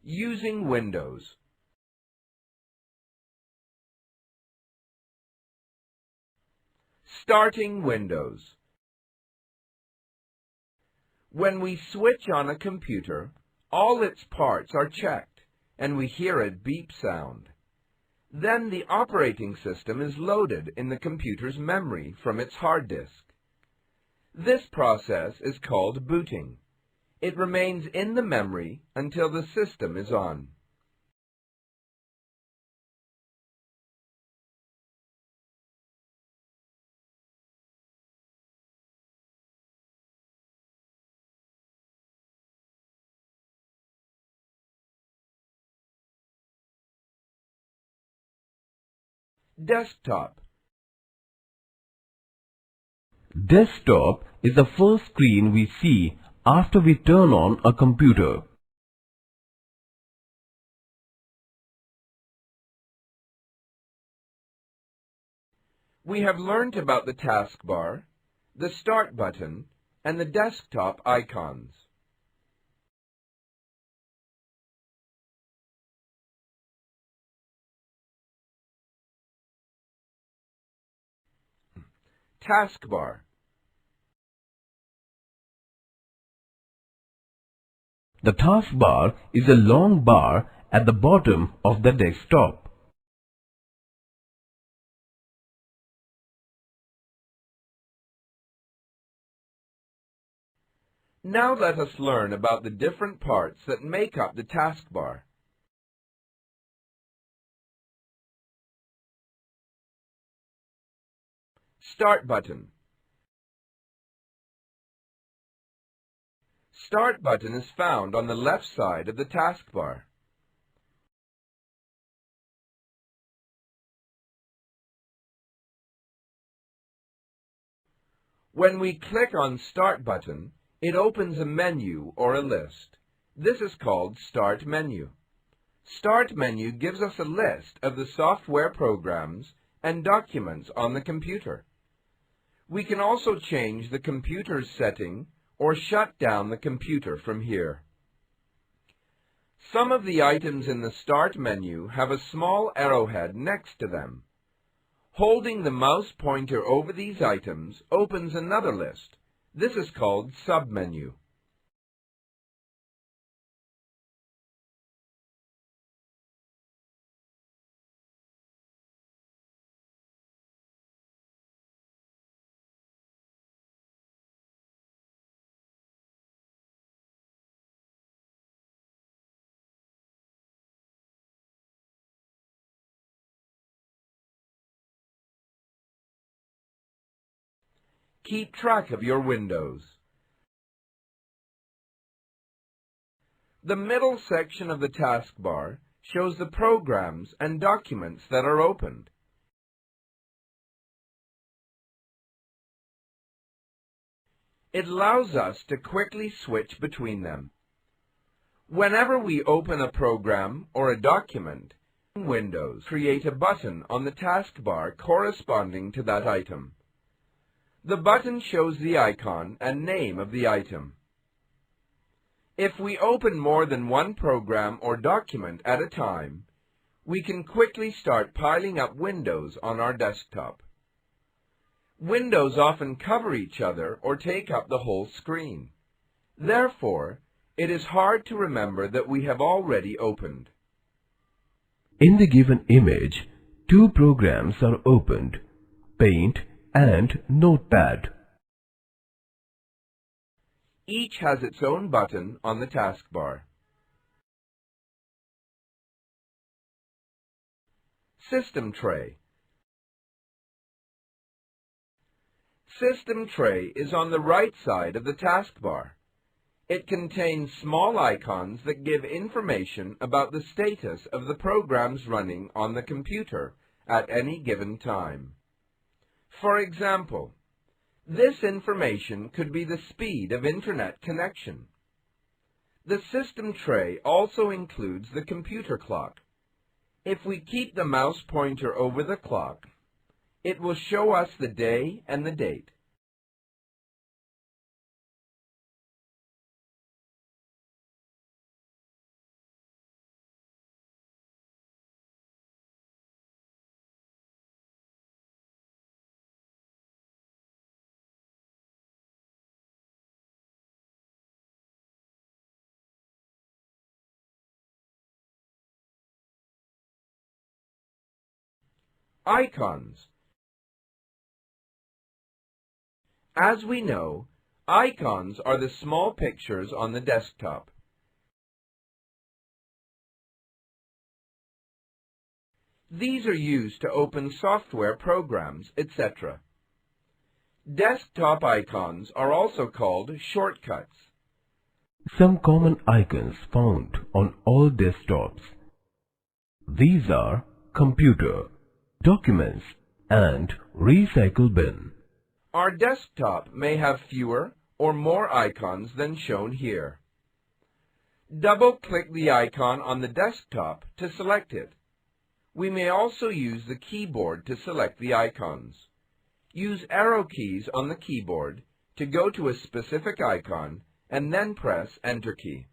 Using Windows. Starting Windows. When we switch on a computer, all its parts are checked, and we hear a beep sound. Then the operating system is loaded in the computer's memory from its hard disk. This process is called booting. It remains in the memory until the system is on. Desktop. Desktop is the first screen we see after we turn on a computer. We have learned about the taskbar, the Start button, and the desktop icons. Taskbar. The taskbar is a long bar at the bottom of the desktop. Now let us learn about the different parts that make up the taskbar. Start button. Start button is found on the left side of the taskbar. When we click on Start button, it opens a menu or a list. This is called Start menu. Start menu gives us a list of the software programs and documents on the computer. We can also change the computer's setting or shut down the computer from here. Some of the items in the Start menu have a small arrowhead next to them. Holding the mouse pointer over these items opens another list. This is called Submenu. Keep track of your windows. The middle section of the taskbar shows the programs and documents that are opened. It allows us to quickly switch between them. Whenever we open a program or a document, Windows create a button on the taskbar corresponding to that item. The button shows the icon and name of the item. If we open more than one program or document at a time, we can quickly start piling up windows on our desktop. Windows often cover each other or take up the whole screen. Therefore, it is hard to remember that we have already opened. In the given image, two programs are opened, Paint and Notepad. Each has its own button on the taskbar. System tray. System tray is on the right side of the taskbar. It contains small icons that give information about the status of the programs running on the computer at any given time. For example, this information could be the speed of internet connection. The system tray also includes the computer clock. If we keep the mouse pointer over the clock, it will show us the day and the date. icons. As we know, icons are the small pictures on the desktop. These are used to open software programs, etc. Desktop icons are also called shortcuts. Some common icons found on all desktops. These are Computer, Documents, and Recycle Bin. Our desktop may have fewer or more icons than shown here. Double-click the icon on the desktop to select it. We may also use the keyboard to select the icons. Use arrow keys on the keyboard to go to a specific icon and then press Enter key.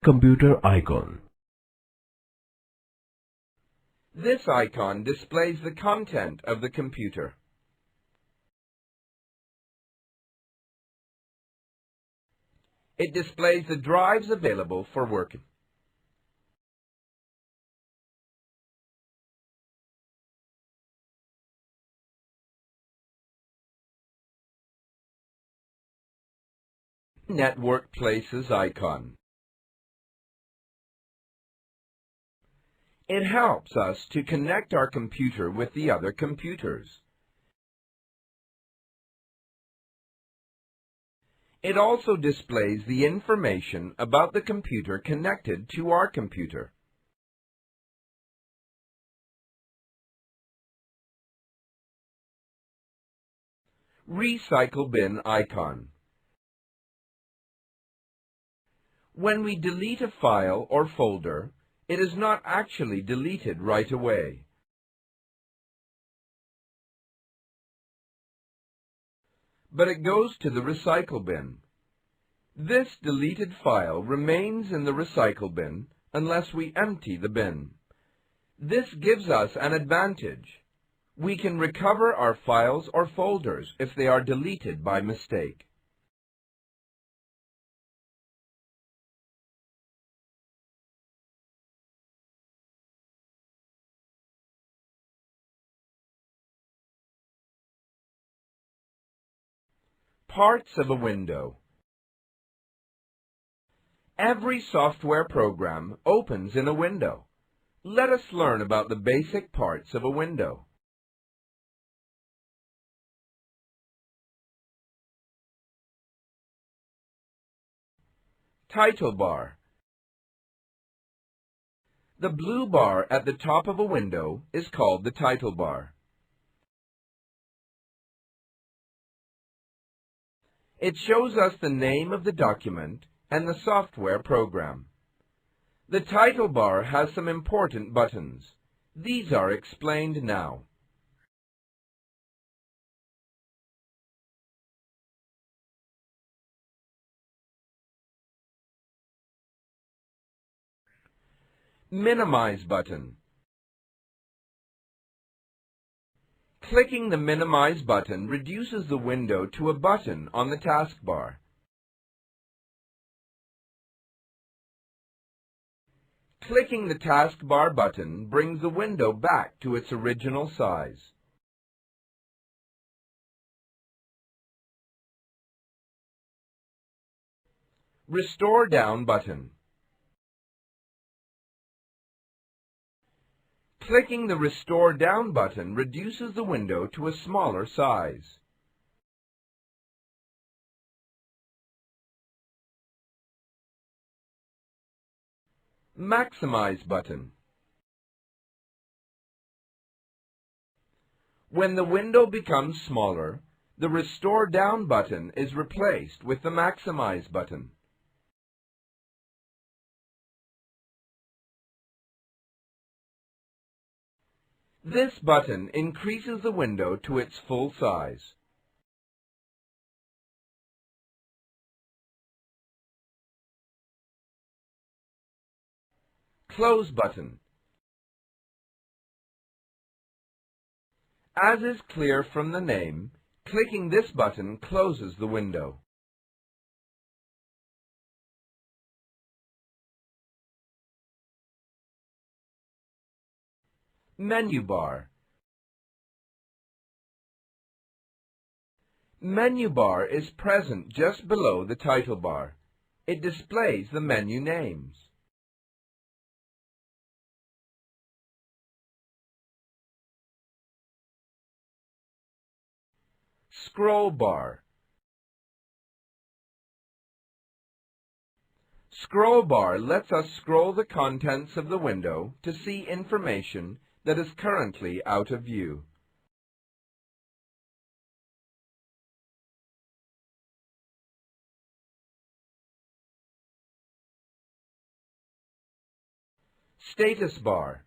Computer icon. This icon displays the content of the computer. It displays the drives available for working. Network Places icon. It helps us to connect our computer with the other computers. It also displays the information about the computer connected to our computer. Recycle Bin icon. When we delete a file or folder, it is not actually deleted right away. But it goes to the recycle bin. This deleted file remains in the recycle bin unless we empty the bin. This gives us an advantage. We can recover our files or folders if they are deleted by mistake. Parts of a window. Every software program opens in a window. Let us learn about the basic parts of a window. Title bar. The blue bar at the top of a window is called the title bar. It shows us the name of the document and the software program. The title bar has some important buttons. These are explained now. Minimize button. Clicking the Minimize button reduces the window to a button on the taskbar. Clicking the taskbar button brings the window back to its original size. Restore Down button. Clicking the Restore Down button reduces the window to a smaller size. Maximize button. When the window becomes smaller, the Restore Down button is replaced with the Maximize button. This button increases the window to its full size. Close button. As is clear from the name, clicking this button closes the window. Menu bar. Menu bar is present just below the title bar. It displays the menu names. Scroll bar. Scroll bar lets us scroll the contents of the window to see information that is currently out of view. Status bar.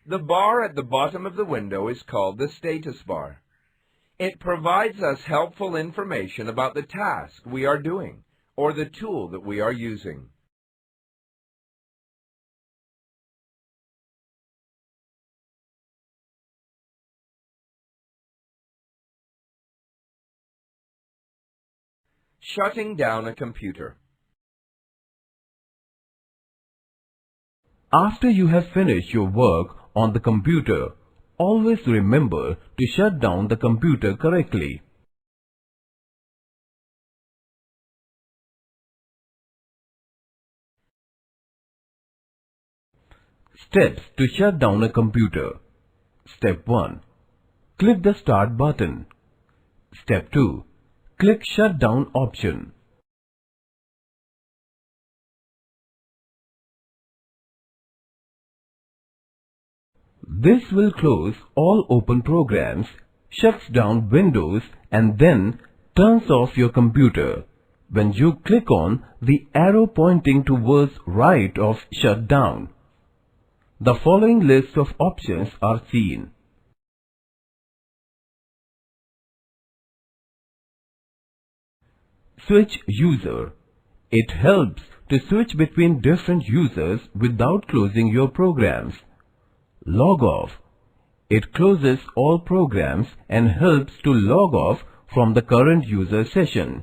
The bar at the bottom of the window is called the status bar. It provides us helpful information about the task we are doing or the tool that we are using. Shutting down a computer. After you have finished your work on the computer, always remember to shut down the computer correctly. Steps to shut down a computer. Step 1. Click the Start button. Step 2. Click Shut Down option. This will close all open programs, shuts down Windows and then turns off your computer when you click on the arrow pointing towards right of Shut Down. The following list of options are seen. Switch user. It helps to switch between different users without closing your programs. Log off. It closes all programs and helps to log off from the current user session.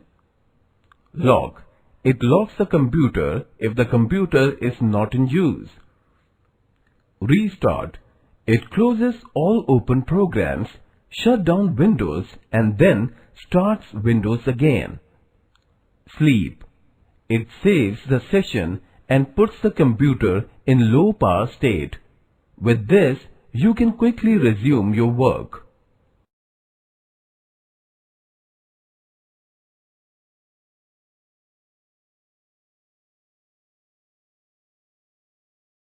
Lock. It locks the computer if the computer is not in use. Restart. It closes all open programs, shut down Windows and then starts Windows again. Sleep. It saves the session and puts the computer in low power state. With this, you can quickly resume your work.